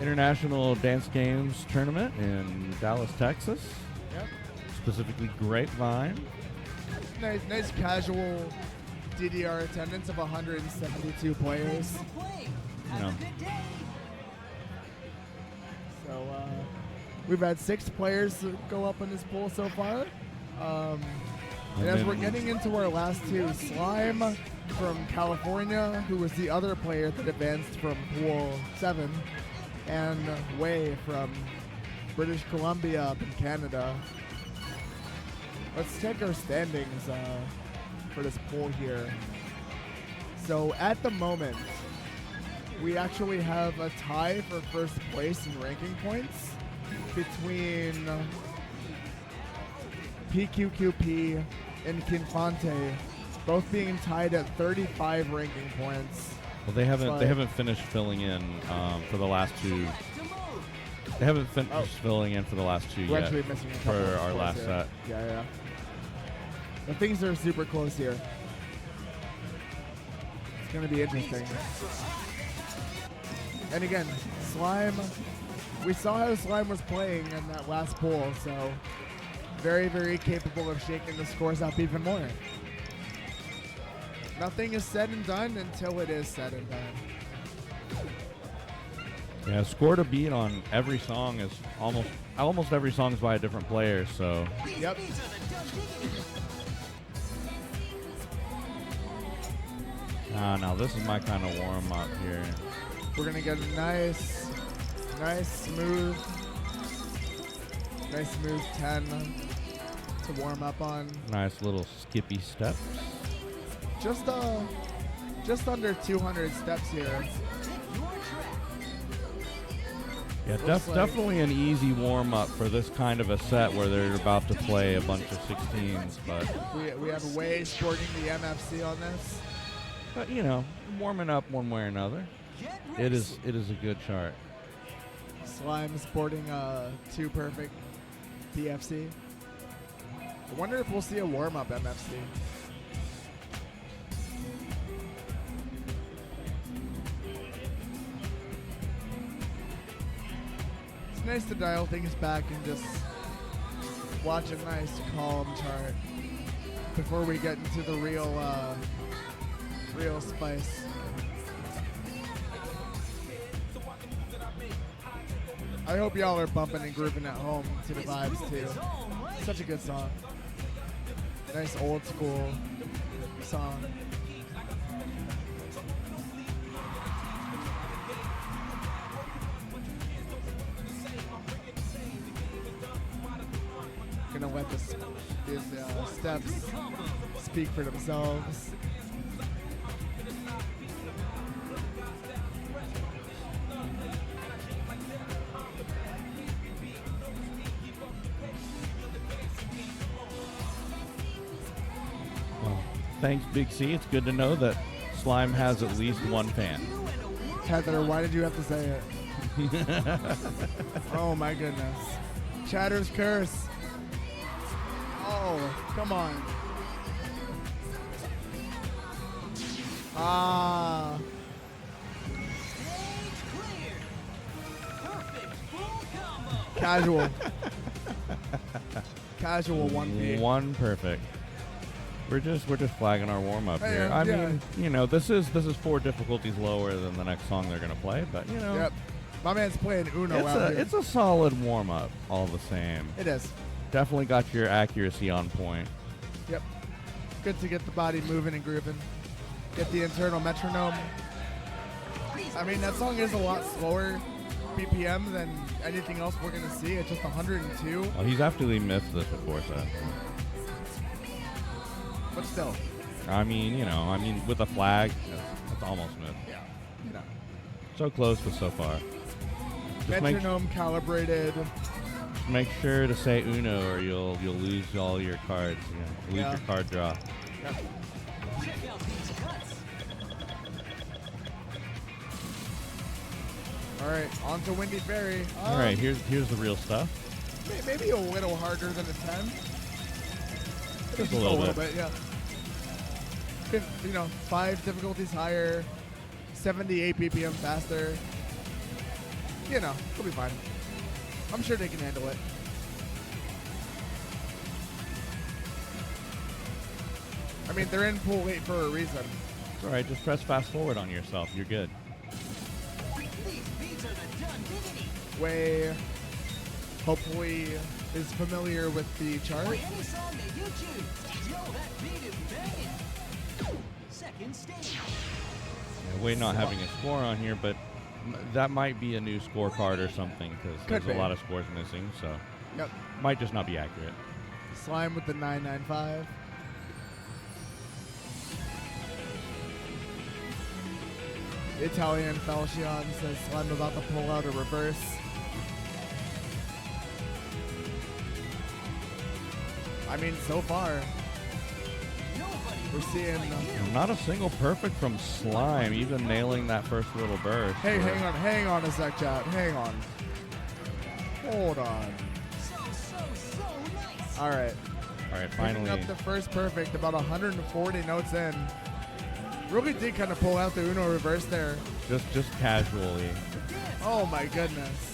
International Dance Games Tournament in Dallas, Texas. Yep. Specifically Grapevine. Nice casual DDR attendance of 172 players. You know, So we've had 6 players go up in this pool so far. And as we're getting into our last 2, Slime from California, who was the other player that advanced from Pool 7, and Wei from British Columbia up in Canada. Let's check our standings for this pool here. So at the moment, we actually have a tie for first place in ranking points between PQQP and Kinfante, both being tied at 35 ranking points. well, they haven't finished filling in for the last 2. They haven't finished filling in for the last 2 We're yet actually missing a couple for of our scores last here. set. Yeah. The things are super close here. It's going to be interesting. And again, Slime, we saw how Slime was playing in that last poll, so very, very capable of shaking the scores up even more. Nothing is said and done until it is said and done. Yeah, score to beat on every song is almost every song is by a different player, so Yep. now this is my kind of warm up here. We're going to get a nice smooth 10 to warm up on. Nice little skippy steps. Just under 200 steps here. Yeah, Looks like- definitely an easy warm up for this kind of a set where they're about to play a bunch of 16s, but We have Way sporting the MFC on this. you know, warming up one way or another. It is a good chart. Slime sporting 2 perfect PFC. I wonder if we'll see a warm up MFC. It's nice to dial things back and just watch a nice calm chart before we get into the real spice. I hope y'all are bumping and grooving at home to the vibes too. Such a good song. Nice old school song. Gonna let the steps speak for themselves. Well, thanks, Big C. It's good to know that Slime has at least one fan. Heather, why did you have to say it? Oh my goodness. Chatter's curse. Oh, come on. Ah. Casual. Casual 1P. One perfect. We're just flagging our warm up here. I yeah. mean, you know, this is 4 difficulties lower than the next song they're gonna play, but you know, Yep. My man's playing Uno out here. it's a solid warm up all the same. It is. Definitely got your accuracy on point. Yep. Good to get the body moving and grooving. Get the internal metronome. I mean, that song is a lot slower BPM than anything else we're going to see. It's just 102. Well, he's actually missed this before, so. But still. I mean, with a flag, it's almost missed. Yeah. You know. So close, but so far. Just Metronome calibrated. make sure to say Uno, or you'll lose all your cards. Lose your card draw. Yep. All right, on to Windy Ferry. All right, here's the real stuff. Maybe a little harder than a 10. Just a little bit. Yeah. 5 difficulties higher, 78 BPM faster. you know, it'll be fine. I'm sure they can handle it. I mean, they're in pool 8 for a reason. It's all right. Just press fast forward on yourself. You're good. Way, hopefully, is familiar with the chart. Play any song that you choose. Yo, that beat is banging. Second stage. Yeah, Way not having a score on here, but that might be a new scorecard or something because Could there's be. a lot of scores missing, so Yep. might just not be accurate. Slime with the 995. Italian Falchion says Slime about to pull out a reverse. I mean, so far, we're seeing. Not a single perfect from Slime, even nailing that first little burst. Hey, hang on a sec, chat. Hang on. Hold on. So nice. All right. All right, Picking finally. up the first perfect, about 140 notes in. Really did kind of pull out the Uno reverse there. Just casually. Oh my goodness.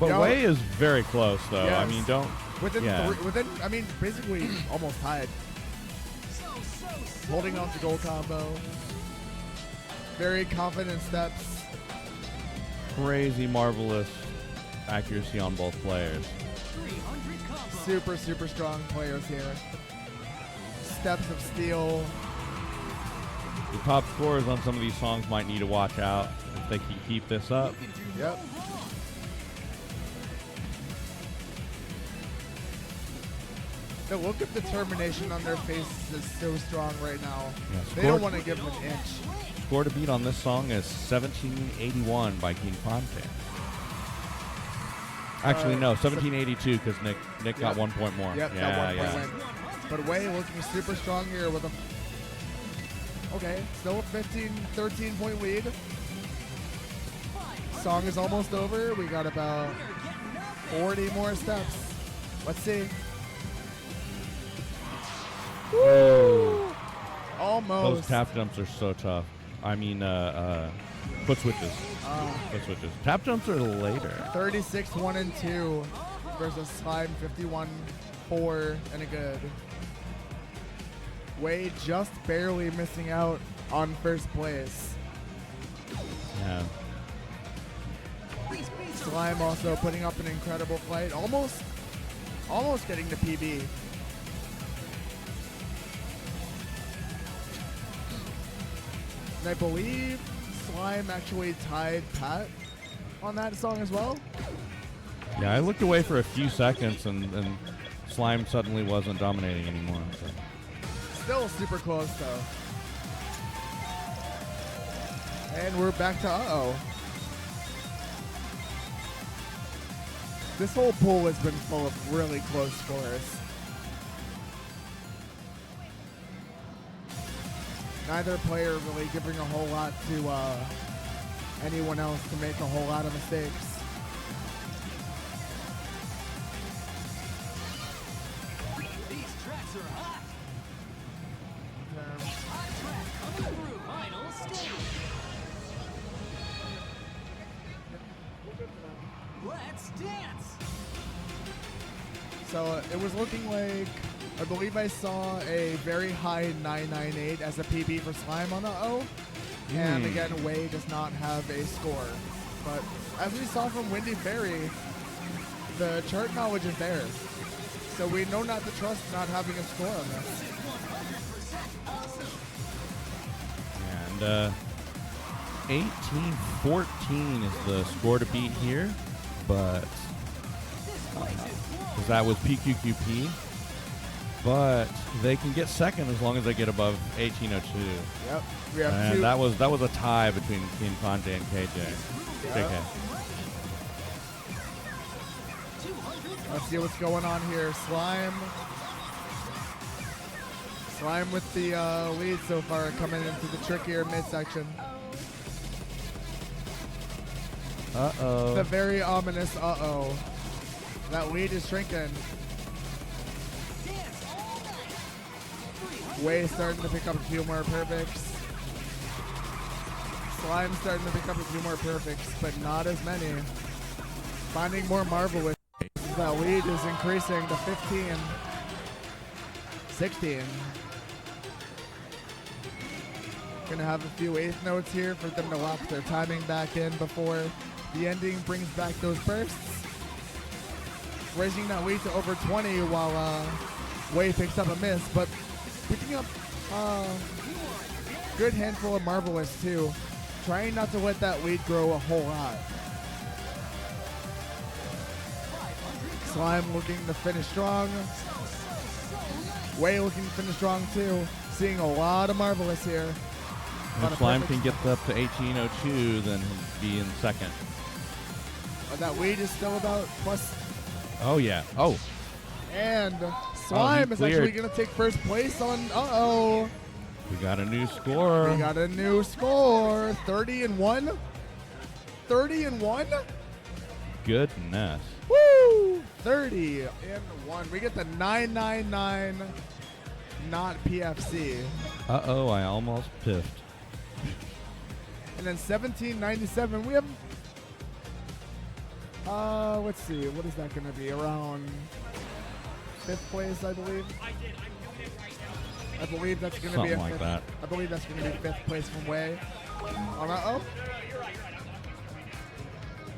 But Yo. Way is very close, though. I Yes. mean, don't. Within, Yeah. I mean, basically almost tied. Holding on to goal combo. Very confident steps. Crazy, marvelous accuracy on both players. 300 combo. Super, super strong players here. Steps of steel. The top scorers on some of these songs might need to watch out if they can keep this up. Yep. The look of determination on their faces is so strong right now. Yeah, They don't want to give them an inch. Score to beat on this song is 1781 by King Ponte. Actually, no, 1782 because Nick got 1 point more. Yep, yeah, that 1 yeah. point win. But Way looking super strong here with a. Okay, still a 13 point lead. Song is almost over. We got about 40 more steps. Let's see. Woo! Almost. Those tap jumps are so tough. I mean, foot switches. Foot switches. Tap jumps are later. 36 1 and 2 versus Slime 51 4 and a good. Way just barely missing out on first place. Yeah. Slime also putting up an incredible fight, almost getting the PB. And I believe Slime actually tied Pat on that song as well. Yeah, I looked away for a few seconds and Slime suddenly wasn't dominating anymore. So. Still super close though. And we're back to uh-oh. This whole pool has been full of really close scores. Neither player really giving a whole lot to anyone else to make a whole lot of mistakes. These tracks are hot. Hot track coming through. Final stage. Let's dance. So it was looking like, I believe I saw a very high 998 as a PB for Slime on uh-oh. And again, Way does not have a score. But as we saw from Windy Fairy, the chart knowledge is there. So we know not to trust not having a score on this. And 1814 is the score to beat here, but because that was PQQP. But they can get second as long as they get above 1802. Yep. We have And two. that was a tie between King Ponte and KJ. KK. Let's see what's going on here. Slime with the lead so far, coming into the trickier midsection. Uh-oh. The very ominous uh-oh. That lead is shrinking. Way starting to pick up a few more perfects. Slime's starting to pick up a few more perfects, but not as many. Finding more Marvelous. The lead is increasing to 15. 16. Gonna have a few eighth notes here for them to lock their timing back in before the ending brings back those bursts. Raising that lead to over 20 while Wei picks up a miss, but picking up a good handful of Marvelous too. Trying not to let that lead grow a whole lot. Slime looking to finish strong. Wei looking to finish strong too. Seeing a lot of Marvelous here. If Slime can get up to 18:02, then he'll be in second. That lead is still about plus. Oh, yeah. Oh. And Slime is actually going to take first place on. Uh-oh. We got a new score. We got a new score. 30-1. 30-1. Goodness. Woo! 30-1. We get the 999, not PFC. Uh-oh, I almost piffed. And then 1797, we have, let's see, what is that going to be? Around 5th place, I believe. I believe that's going to be something like that. I believe that's going to be 5th place from Wei. Uh-oh.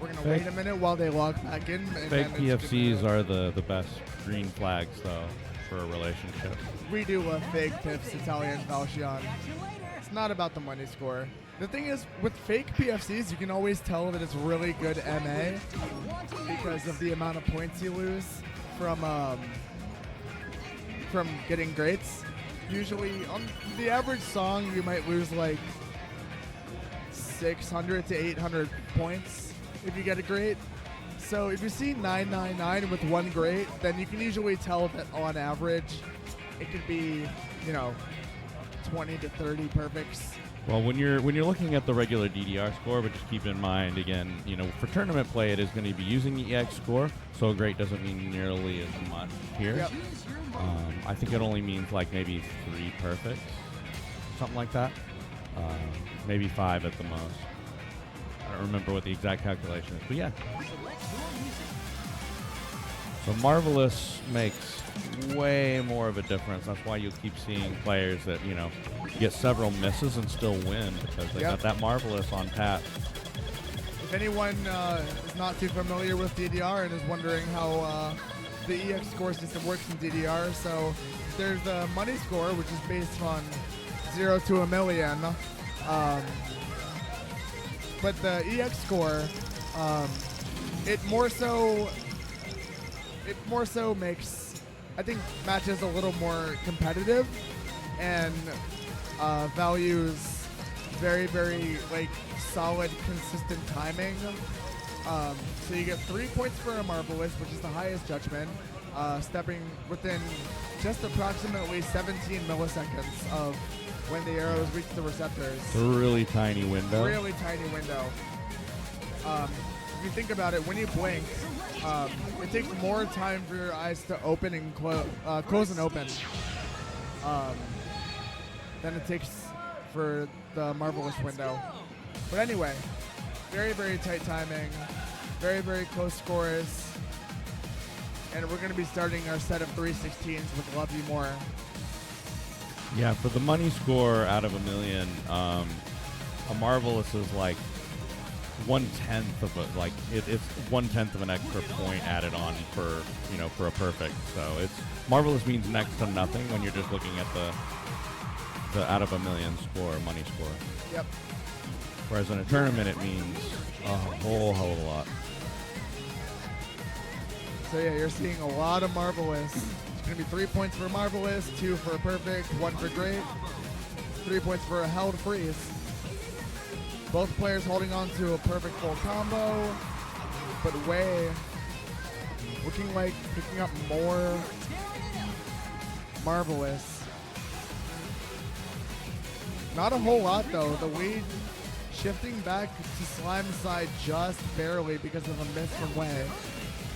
We're going to wait a minute while they log back in. And Fake PFCs are the best green flags, though, for a relationship. We do love fake tips, Italian Falchion. It's not about the money score. The thing is, with fake PFCs, you can always tell that it's really good MA because of the amount of points you lose from getting greats. Usually, on the average song, you might lose like 600 to 800 points if you get a great. So if you see 999 with one great, then you can usually tell that on average, it could be, 20 to 30 perfects. Well, when you're looking at the regular DDR score, but just keep in mind, again, for tournament play, it is going to be using the EX score, so great doesn't mean nearly as much here. Yep. I think it only means like maybe 3 perfects, something like that. Maybe 5 at the most. I don't remember what the exact calculation is, but yeah. So Marvelous makes way more of a difference. That's why you'll keep seeing players that, get several misses and still win because they got that Marvelous on tap. If anyone is not too familiar with DDR and is wondering how the EX score system works in DDR, so there's the money score, which is based on 0 to a million. But the EX score, it more so makes, I think, matches a little more competitive and values very, very solid, consistent timing. So you get 3 points for a Marvelous, which is the highest judgment, stepping within just approximately 17 milliseconds of when the arrows reach the receptors. It's a really tiny window. Really tiny window. If you think about it, when you blink, it takes more time for your eyes to open and close and open than it takes for the Marvelous window. But anyway, very, very tight timing, very, very close scores, and we're going to be starting our set of 316s with Love You More. Yeah, for the money score out of a million, a Marvelous is like 1/10 of it's 1/10 of an extra point added on for a perfect. So it's Marvelous means next to nothing when you're just looking at the out of a million score, money score. Yep. Whereas in a tournament it means a whole hell of a lot. So yeah, you're seeing a lot of Marvelous. It's going to be 3 points for Marvelous, 2 for a perfect, 1 for great, 3 points for a held freeze. Both players holding on to a perfect full combo, but Wei looking like picking up more Marvelous. Not a whole lot though. The lead shifting back to Slime's side just barely because of a miss from Wei.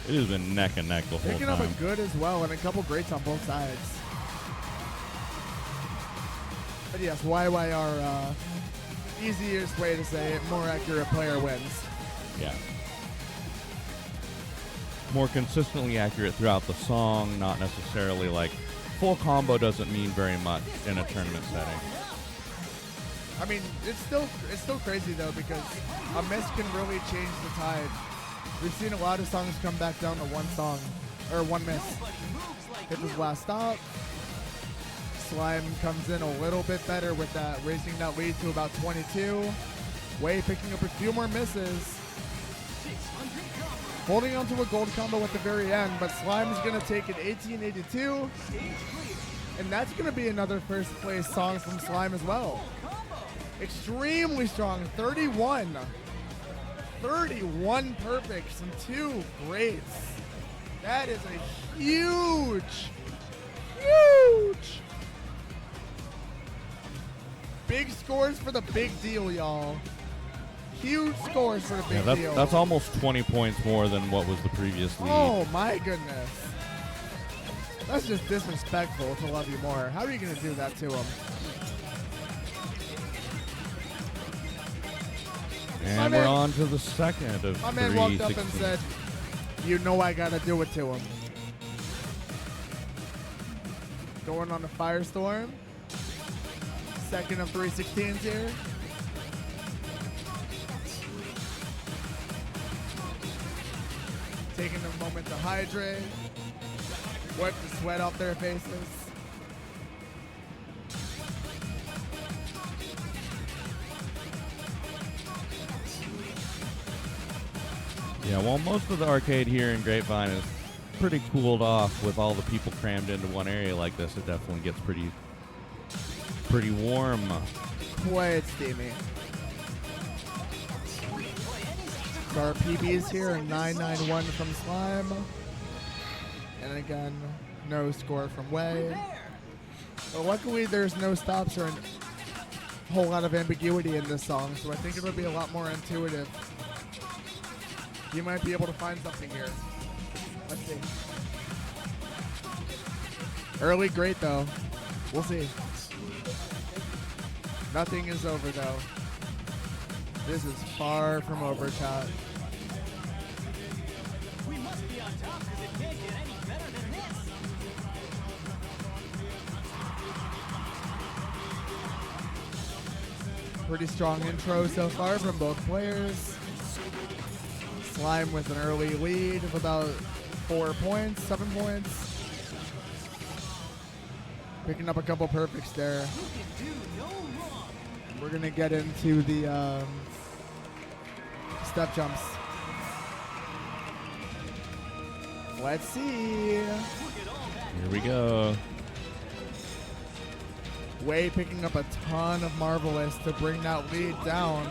It has been neck and neck the whole Picking time. up a good as well, and a couple greats on both sides. But yes, YYR easiest way to say it, more accurate player wins. Yeah. More consistently accurate throughout the song, not necessarily like full combo doesn't mean very much in a tournament setting. I mean, it's still crazy though, because a miss can really change the tide. We've seen a lot of songs come back down to one song or one miss. Hit this last stop. Slime comes in a little bit better with that, raising that lead to about 22. Way picking up a few more misses. Holding on to a gold combo at the very end, but Slime's going to take it 1882. And that's going to be another first place song from Slime as well. Extremely strong, 31. 31 perfects and 2 greats. That is a huge big scores for the big deal, y'all. Huge scores for the big deal. That's almost 20 points more than what was the previous lead. Oh my goodness. That's just disrespectful to Love You More. How are you going to do that to him? And we're on to the second of my man walked up 316. and said, you know I got to do it to him. Going on the Firestorm. Second of 316s here. Taking a moment to hydrate. Wipe the sweat off their faces. Yeah, well, most of the arcade here in Grapevine is pretty cooled off with all the people crammed into one area like this. It definitely gets pretty warm. Quite steamy. So our PBs here are 991 from Slime. And again, no score from Way. But luckily there's no stops or a whole lot of ambiguity in this song, so I think it'll be a lot more intuitive. You might be able to find something here. Let's see. Early great though. We'll see. Nothing is over though. This is far from over, chat. We must be on top because it can't get any better than this. Pretty strong intro so far from both players. Slime with an early lead of about 4 points, 7 points. Picking up a couple perfects there. We're going to get into the step jumps. Let's see. Here we go. Way picking up a ton of Marvelous to bring that lead down.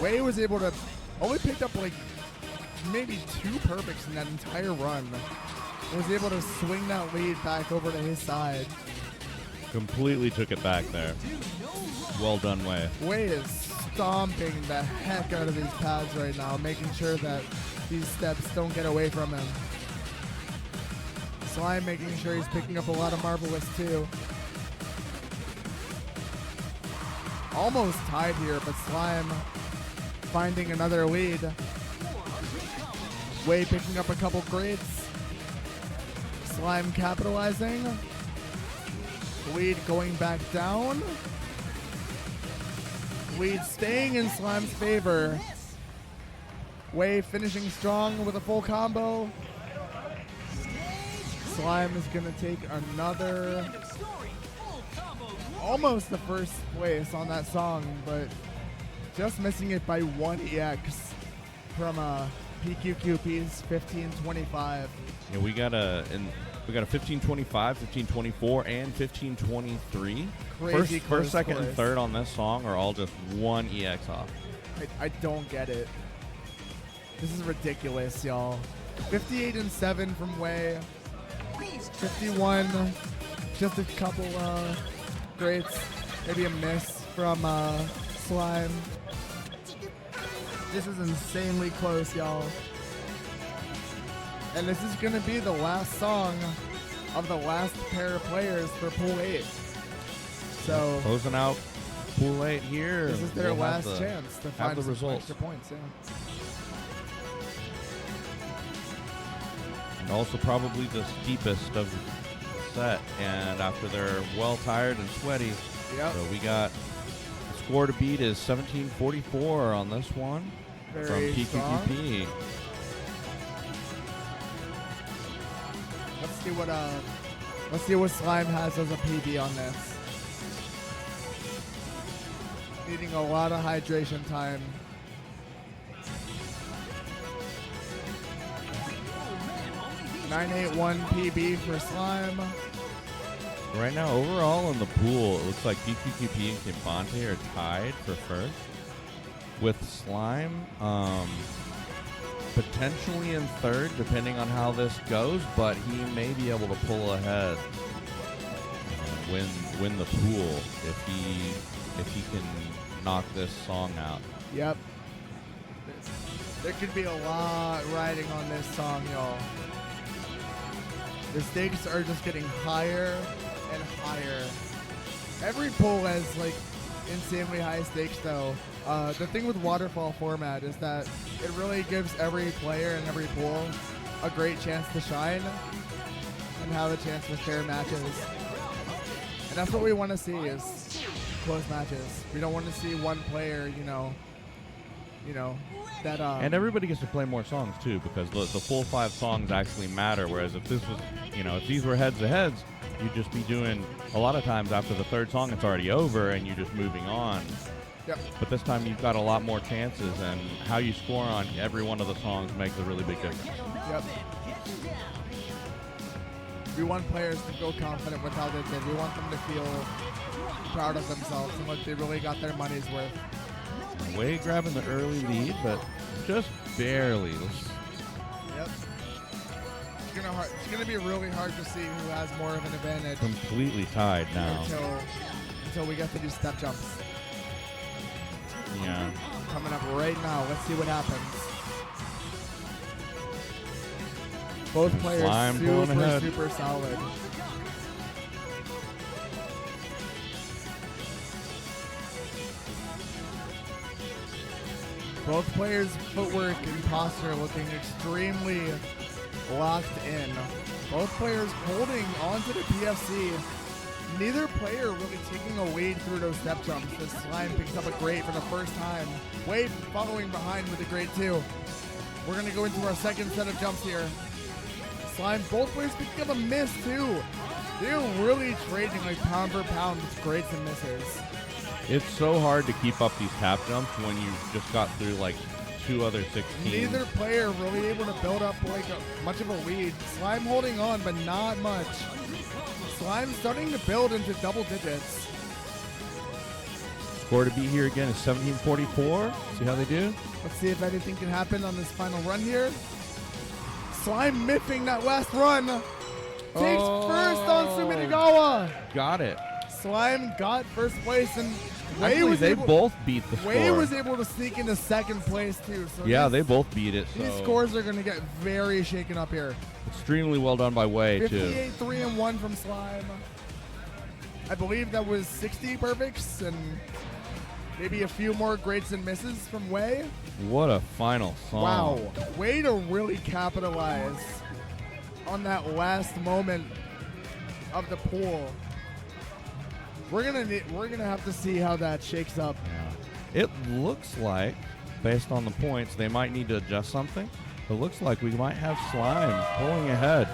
Way was able to only picked up like maybe 2 perfects in that entire run. Was able to swing that lead back over to his side. Completely took it back there. Well done, Way. Way is stomping the heck out of these pads right now, making sure that these steps don't get away from him. Slime making sure he's picking up a lot of Marvelous too. Almost tied here, but Slime finding another lead. Way picking up a couple greats. Slime capitalizing. Lead going back down. Lead staying in Slime's favor. Way finishing strong with a full combo. Slime is going to take another, almost the first place on that song, but just missing it by 1 EX from PQQP's 1525. Yeah, we got a 1525, 1524, and 1523. Crazy First, second, and scores. third on this song are all just 1 EX off. I don't get it. This is ridiculous, y'all. 58 and 7 from Way. 51, just a couple greats. Maybe a miss from Slime. This is insanely close, y'all. And this is going to be the last song of the last pair of players for Pool 8. So closing out pool 8 here. this is their We'll have last chance to have find the some results. extra points. Yeah. And also probably the steepest of the set. And after they're well tired and sweaty, Yep. so we got the score to beat is 1744 on this one Very from strong. PQQP. Let's see what Slime has as a PB on this. Needing a lot of hydration time. 981 PB for Slime. Right now, overall in the pool, it looks like PQQP and Kimpante are tied for first. With Slime, potentially in third, depending on how this goes, but he may be able to pull ahead, win the pool if he can knock this song out. Yep. There could be a lot riding on this song, y'all. The stakes are just getting higher and higher. Every pool has like insanely high stakes though. The thing with waterfall format is that it really gives every player in every pool a great chance to shine and have a chance for fair matches. And that's what we want to see is close matches. We don't want to see one player, that And everybody gets to play more songs too, because the full 5 songs actually matter. Whereas if this was, if these were heads to heads, you'd just be doing a lot of times after the third song, it's already over and you're just moving on. Yep. But this time you've got a lot more chances, and how you score on every one of the songs makes a really big difference. Yep. We want players to feel confident with how they did. We want them to feel proud of themselves and like they really got their money's worth. Way grabbing the early lead, but just barely. Yep. It's gonna be really hard to see who has more of an advantage Completely tied now. until we get to do step jumps. Yeah. Coming up right now. Let's see what happens. Both players Slime pulling ahead. super solid. Both players' footwork and posture looking extremely locked in. Both players holding onto the PFC. Neither player really taking a lead through those step jumps. This Slime picks up a great for the first time. Wade following behind with a great 2. We're going to go into our second set of jumps here. Slime, both players picking up a miss too. They're really trading like pound for pound with greats and misses. It's so hard to keep up these tap jumps when you've just got through like 2 other 16. Neither player really able to build up like much of a lead. Slime holding on, but not much. Slime starting to build into double digits. Score to beat here again is 1744. See how they do? Let's see if anything can happen on this final run here. Slime miffing that last run. Takes first on Sumitagawa. Got it. Slime got first place, and Way Actually, was they able, both beat the score. Way was able to sneak into second place too. So Yeah, these, they both beat it. these So scores are going to get very shaken up here. extremely well done by Way too. 58, 3-1 from Slime. I believe that was 60 perfects and maybe a few more greats and misses from Way. What a final song! Wow, way to really capitalize on that last moment of the pool. We're gonna have to see how that shakes up. Yeah. It looks like, based on the points, they might need to adjust something. It looks like we might have Slime pulling ahead.